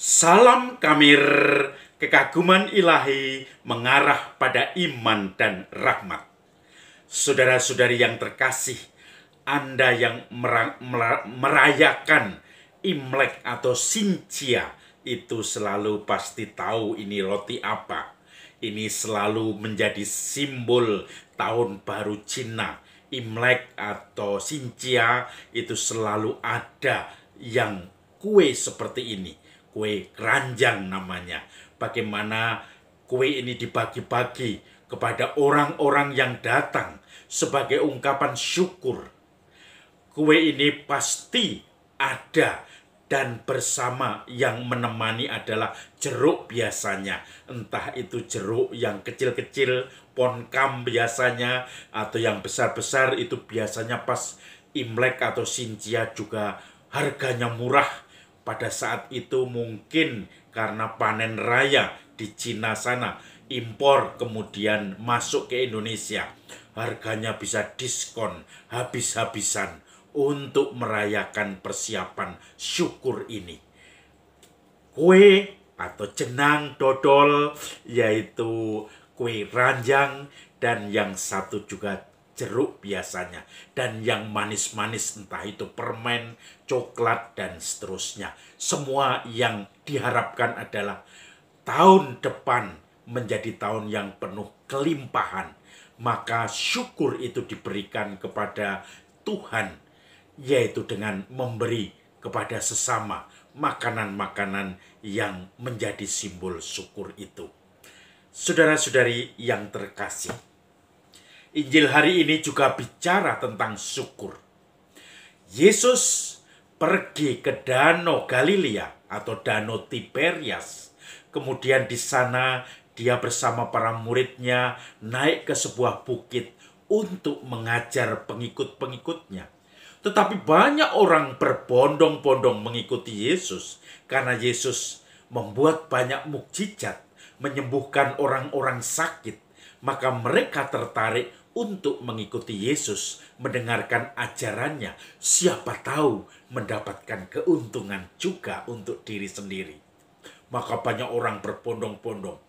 Salam Kamir, kekaguman ilahi mengarah pada iman dan rahmat. Saudara-saudari yang terkasih, Anda yang merayakan Imlek atau Xinjia itu selalu pasti tahu ini roti apa. Ini selalu menjadi simbol tahun baru Cina. Imlek atau Xinjia itu selalu ada yang kue seperti ini. Kue keranjang namanya. Bagaimana kue ini dibagi-bagi kepada orang-orang yang datang sebagai ungkapan syukur. Kue ini pasti ada dan bersama yang menemani adalah jeruk biasanya. Entah itu jeruk yang kecil-kecil, ponkam biasanya, atau yang besar-besar itu biasanya pas Imlek atau Xinjia juga harganya murah. Pada saat itu mungkin karena panen raya di Cina sana, impor kemudian masuk ke Indonesia. Harganya bisa diskon habis-habisan untuk merayakan persiapan syukur ini. Kue atau jenang dodol, yaitu kue ranjang, dan yang satu juga jeruk biasanya, dan yang manis-manis entah itu permen, coklat, dan seterusnya. Semua yang diharapkan adalah tahun depan menjadi tahun yang penuh kelimpahan. Maka syukur itu diberikan kepada Tuhan, yaitu dengan memberi kepada sesama makanan-makanan yang menjadi simbol syukur itu. Saudara-saudari yang terkasih, Injil hari ini juga bicara tentang syukur. Yesus pergi ke Danau Galilea atau Danau Tiberias. Kemudian di sana dia bersama para muridnya naik ke sebuah bukit untuk mengajar pengikut-pengikutnya. Tetapi banyak orang berbondong-bondong mengikuti Yesus karena Yesus membuat banyak mukjizat, menyembuhkan orang-orang sakit. Maka mereka tertarik untuk mengikuti Yesus, mendengarkan ajarannya. Siapa tahu mendapatkan keuntungan juga untuk diri sendiri. Maka banyak orang berbondong-bondong.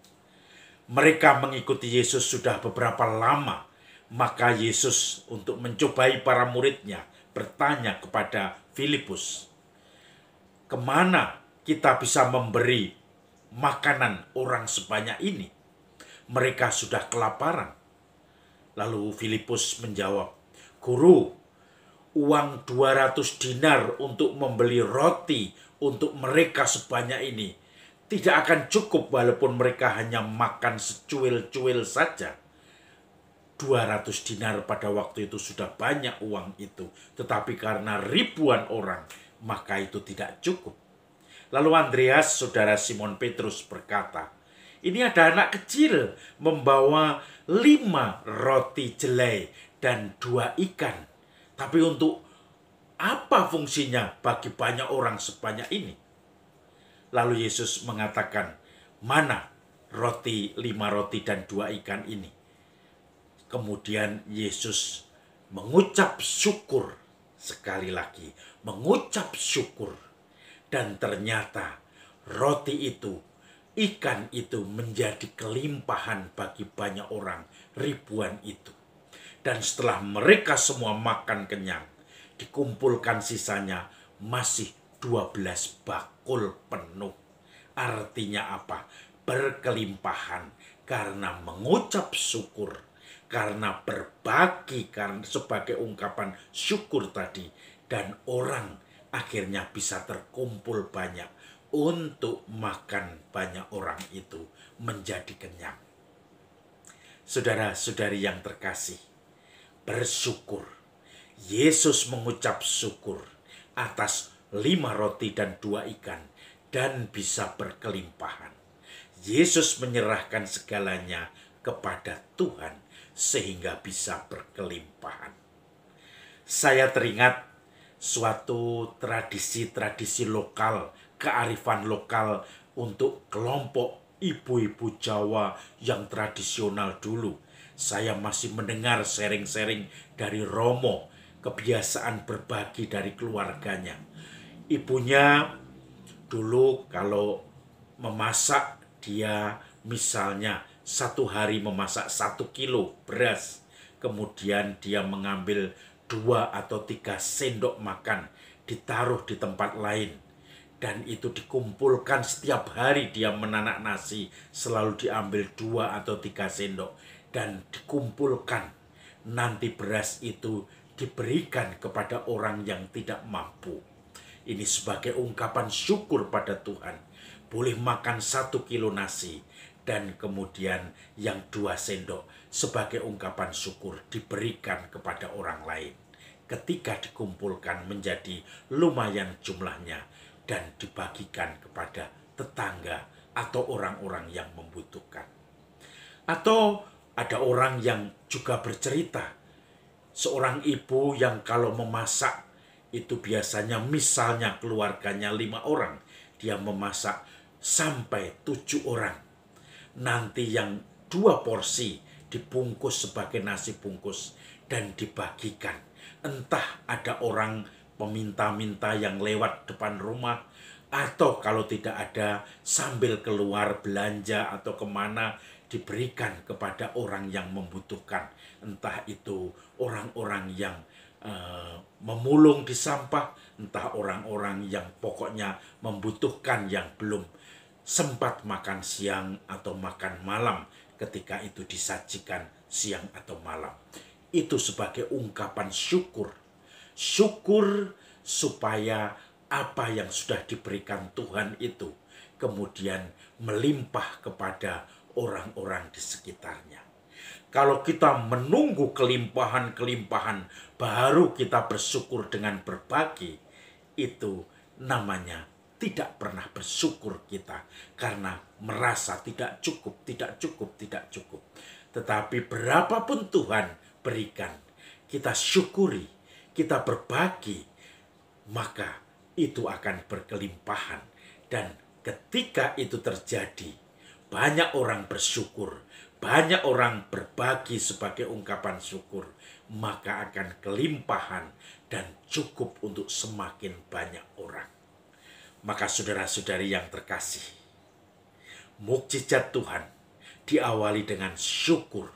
Mereka mengikuti Yesus sudah beberapa lama. Maka Yesus untuk mencobai para muridnya bertanya kepada Filipus, kemana kita bisa memberi makanan orang sebanyak ini? Mereka sudah kelaparan. Lalu Filipus menjawab, Guru, uang 200 dinar untuk membeli roti untuk mereka sebanyak ini tidak akan cukup walaupun mereka hanya makan secuil-cuil saja. 200 dinar pada waktu itu sudah banyak uang itu. Tetapi karena ribuan orang, maka itu tidak cukup. Lalu Andreas, saudara Simon Petrus berkata, ini ada anak kecil membawa 5 roti jelai dan 2 ikan. Tapi untuk apa fungsinya bagi banyak orang sebanyak ini? Lalu Yesus mengatakan, mana 5 roti dan 2 ikan ini? Kemudian Yesus mengucap syukur sekali lagi. Mengucap syukur. Dan ternyata roti itu, ikan itu menjadi kelimpahan bagi banyak orang, ribuan itu. Dan setelah mereka semua makan kenyang, dikumpulkan sisanya masih 12 bakul penuh. Artinya apa? Berkelimpahan karena mengucap syukur, karena berbagi, karena sebagai ungkapan syukur tadi. Dan orang akhirnya bisa terkumpul banyak untuk makan banyak orang itu menjadi kenyang. Saudara-saudari yang terkasih, bersyukur. Yesus mengucap syukur atas 5 roti dan 2 ikan dan bisa berkelimpahan. Yesus menyerahkan segalanya kepada Tuhan sehingga bisa berkelimpahan. Saya teringat suatu tradisi-tradisi lokal, kearifan lokal untuk kelompok ibu-ibu Jawa yang tradisional dulu. Saya masih mendengar sharing-sharing dari Romo, kebiasaan berbagi dari keluarganya. Ibunya Dulu kalau memasak, dia misalnya satu hari memasak 1 kilo beras, kemudian dia mengambil 2 atau 3 sendok makan, ditaruh di tempat lain, dan itu dikumpulkan setiap hari. Dia menanak nasi selalu diambil 2 atau 3 sendok dan dikumpulkan. Nanti beras itu diberikan kepada orang yang tidak mampu. Ini sebagai ungkapan syukur pada Tuhan. Boleh makan 1 kilo nasi dan kemudian yang 2 sendok sebagai ungkapan syukur diberikan kepada orang lain. Ketika dikumpulkan menjadi lumayan jumlahnya dan dibagikan kepada tetangga atau orang-orang yang membutuhkan. Atau ada orang yang juga bercerita, seorang ibu yang kalau memasak itu biasanya misalnya keluarganya 5 orang, dia memasak sampai 7 orang. Nanti yang 2 porsi dibungkus sebagai nasi bungkus dan dibagikan. Entah ada orang peminta-minta yang lewat depan rumah, atau kalau tidak ada sambil keluar belanja atau kemana, diberikan kepada orang yang membutuhkan. Entah itu orang-orang yang memulung di sampah, entah orang-orang yang pokoknya membutuhkan, yang belum sempat makan siang atau makan malam ketika itu disajikan siang atau malam. Itu sebagai ungkapan syukur. Syukur supaya apa yang sudah diberikan Tuhan itu kemudian melimpah kepada orang-orang di sekitarnya. Kalau kita menunggu kelimpahan-kelimpahan baru kita bersyukur dengan berbagi, itu namanya tidak pernah bersyukur kita, karena merasa tidak cukup, tidak cukup, tidak cukup. Tetapi berapapun Tuhan berikan, kita syukuri, kita berbagi, maka itu akan berkelimpahan. Dan ketika itu terjadi, banyak orang bersyukur, banyak orang berbagi sebagai ungkapan syukur, maka akan kelimpahan dan cukup untuk semakin banyak orang. Maka saudara-saudari yang terkasih, mukjizat Tuhan diawali dengan syukur.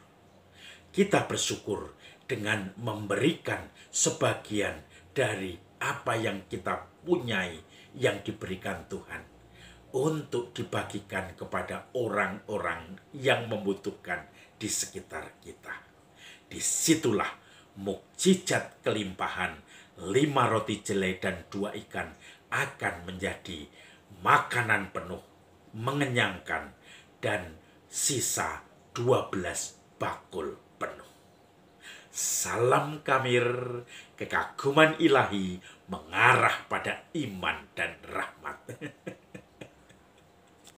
Kita bersyukur dengan memberikan sebagian dari apa yang kita punyai yang diberikan Tuhan untuk dibagikan kepada orang-orang yang membutuhkan di sekitar kita. Disitulah mukjizat kelimpahan 5 roti jelai dan 2 ikan akan menjadi makanan penuh, mengenyangkan, dan sisa 12 bakul penuh. Salam Kamir, kekaguman ilahi mengarah pada iman dan rahmat.